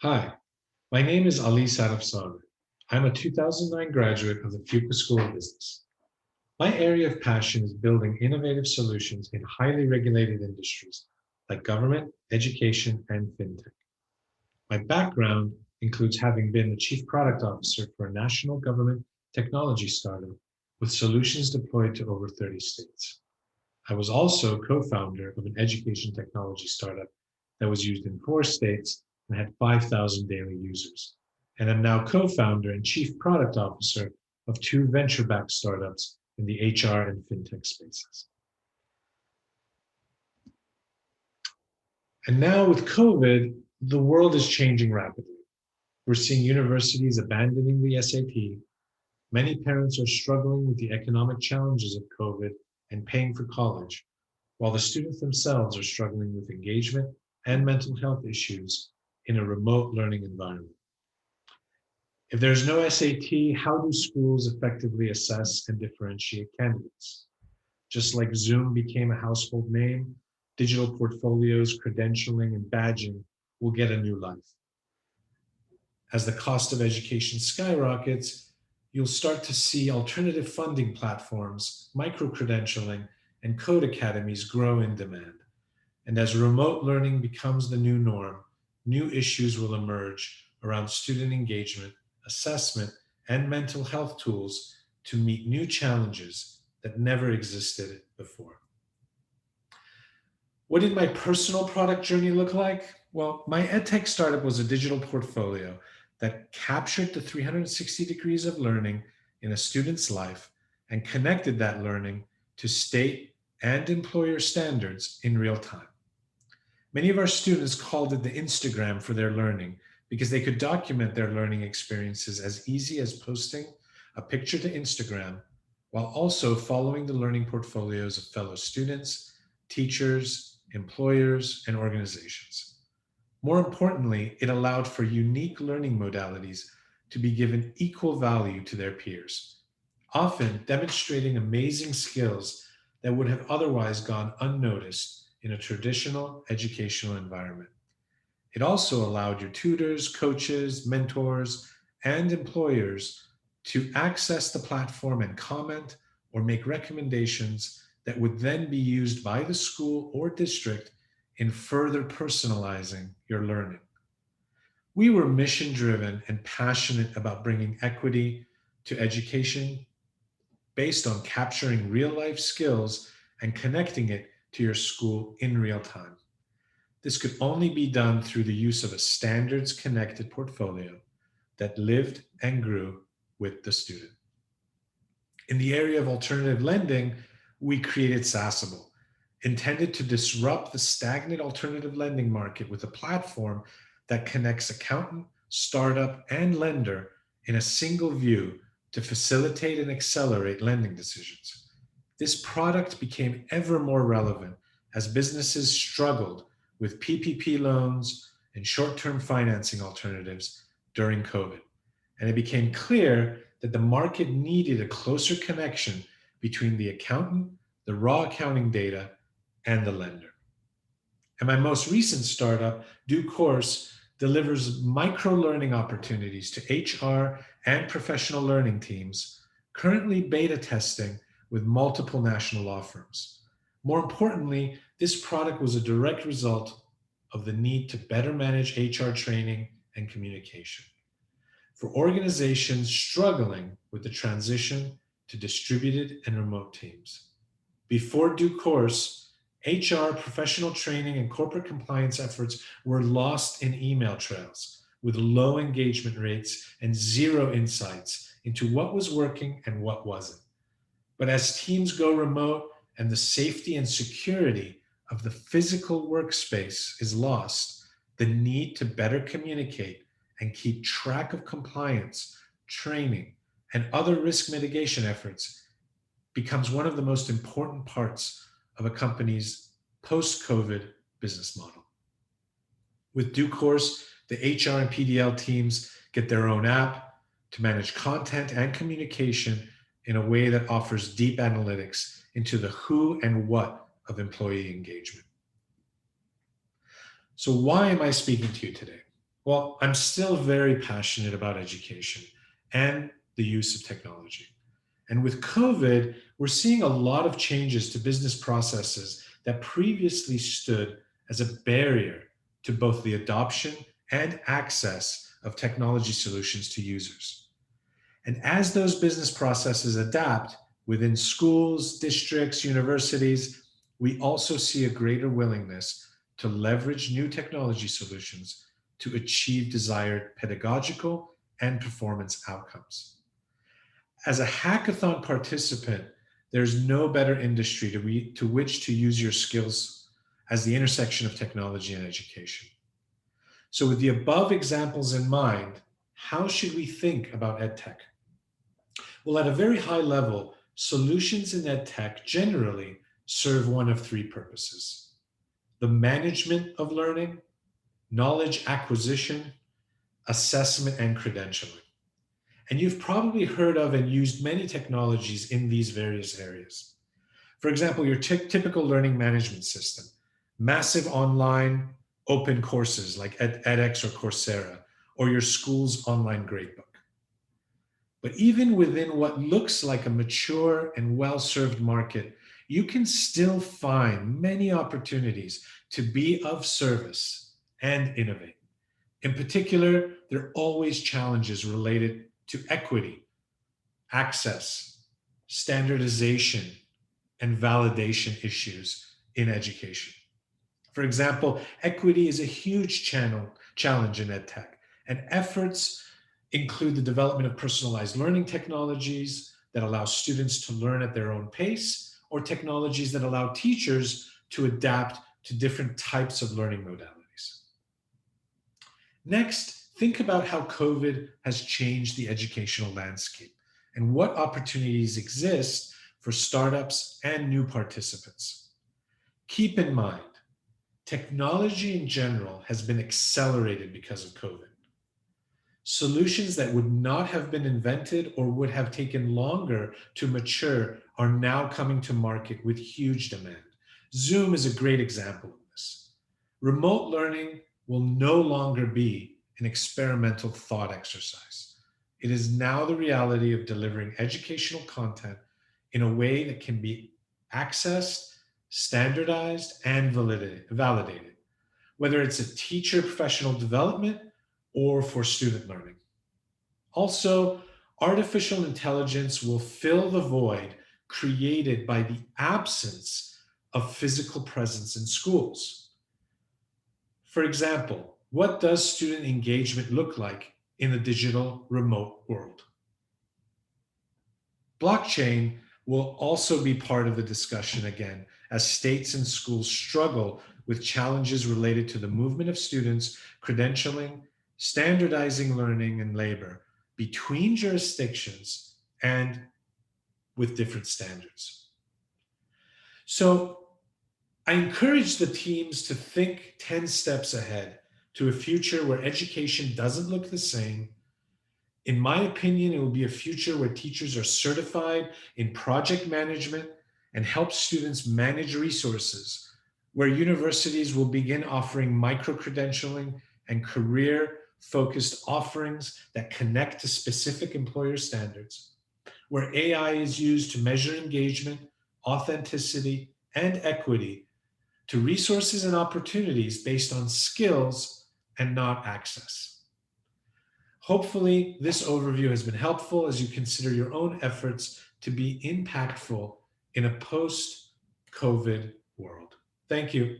Hi, my name is Ali Sarafzadeh. I'm a 2009 graduate of the Fuqua School of Business. My area of passion is building innovative solutions in highly regulated industries like government, education, and fintech. My background includes having been the chief product officer for a national government technology startup with solutions deployed to over 30 states. I was also co-founder of an education technology startup that was used in 4 states and had 5,000 daily users. And I'm now co-founder and chief product officer of 2 venture-backed startups in the HR and fintech spaces. And now with COVID, the world is changing rapidly. We're seeing universities abandoning the SAT. Many parents are struggling with the economic challenges of COVID and paying for college, while the students themselves are struggling with engagement and mental health issues in a remote learning environment. If there's no SAT, how do schools effectively assess and differentiate candidates? Just like Zoom became a household name, digital portfolios, credentialing, and badging will get a new life. As the cost of education skyrockets, you'll start to see alternative funding platforms, micro-credentialing, and code academies grow in demand. And as remote learning becomes the new norm, new issues will emerge around student engagement, assessment, and mental health tools to meet new challenges that never existed before. What did my personal product journey look like? Well, my Edtech startup was a digital portfolio that captured the 360 degrees of learning in a student's life and connected that learning to state and employer standards in real time. Many of our students called it the Instagram for their learning because they could document their learning experiences as easy as posting a picture to Instagram while also following the learning portfolios of fellow students, teachers, employers, and organizations. More importantly, it allowed for unique learning modalities to be given equal value to their peers, often demonstrating amazing skills that would have otherwise gone unnoticed in a traditional educational environment. It also allowed your tutors, coaches, mentors, and employers to access the platform and comment or make recommendations that would then be used by the school or district in further personalizing your learning. We were mission-driven and passionate about bringing equity to education based on capturing real-life skills and connecting it to your school in real time. This could only be done through the use of a standards-connected portfolio that lived and grew with the student. In the area of alternative lending, we created Sasebo, intended to disrupt the stagnant alternative lending market with a platform that connects accountant, startup, and lender in a single view to facilitate and accelerate lending decisions. This product became ever more relevant as businesses struggled with PPP loans and short-term financing alternatives during COVID. And it became clear that the market needed a closer connection between the accountant, the raw accounting data, and the lender. And my most recent startup, DueCourse, delivers micro-learning opportunities to HR and professional learning teams, currently beta testing with multiple national law firms. More importantly, this product was a direct result of the need to better manage HR training and communication for organizations struggling with the transition to distributed and remote teams. Before DueCourse, HR, professional training, and corporate compliance efforts were lost in email trails with low engagement rates and zero insights into what was working and what wasn't. But as teams go remote and the safety and security of the physical workspace is lost, the need to better communicate and keep track of compliance, training, and other risk mitigation efforts becomes one of the most important parts of a company's post-COVID business model. With DueCourse, the HR and PDL teams get their own app to manage content and communication in a way that offers deep analytics into the who and what of employee engagement. So why am I speaking to you today? Well, I'm still very passionate about education and the use of technology. And with COVID, we're seeing a lot of changes to business processes that previously stood as a barrier to both the adoption and access of technology solutions to users. And as those business processes adapt within schools, districts, universities, we also see a greater willingness to leverage new technology solutions to achieve desired pedagogical and performance outcomes. As a hackathon participant, there's no better industry to which to use your skills as the intersection of technology and education. So, with the above examples in mind, how should we think about EdTech? Well, at a very high level, solutions in EdTech generally serve one of three purposes: the management of learning, knowledge acquisition, assessment, and credentialing. And you've probably heard of and used many technologies in these various areas. For example, your typical learning management system, massive online open courses like edX or Coursera, or your school's online gradebook. But even within what looks like a mature and well-served market, you can still find many opportunities to be of service and innovate. In particular, there are always challenges related to equity, access, standardization, and validation issues in education. For example, equity is a huge challenge in EdTech, and efforts include the development of personalized learning technologies that allow students to learn at their own pace, or technologies that allow teachers to adapt to different types of learning modalities. Next, think about how COVID has changed the educational landscape and what opportunities exist for startups and new participants. Keep in mind, technology in general has been accelerated because of COVID. Solutions that would not have been invented or would have taken longer to mature are now coming to market with huge demand. Zoom is a great example of this. Remote learning will no longer be an experimental thought exercise. It is now the reality of delivering educational content in a way that can be accessed, standardized, and validated, whether it's a teacher professional development or for student learning. Also, artificial intelligence will fill the void created by the absence of physical presence in schools. For example, what does student engagement look like in a digital remote world? Blockchain will also be part of the discussion again, as states and schools struggle with challenges related to the movement of students, credentialing, standardizing learning and labor between jurisdictions and with different standards. So I encourage the teams to think 10 steps ahead to a future where education doesn't look the same. In my opinion, it will be a future where teachers are certified in project management and help students manage resources, where universities will begin offering micro-credentialing and career-focused offerings that connect to specific employer standards, where AI is used to measure engagement, authenticity, and equity to resources and opportunities based on skills and not access. Hopefully, this overview has been helpful as you consider your own efforts to be impactful in a post-COVID world. Thank you.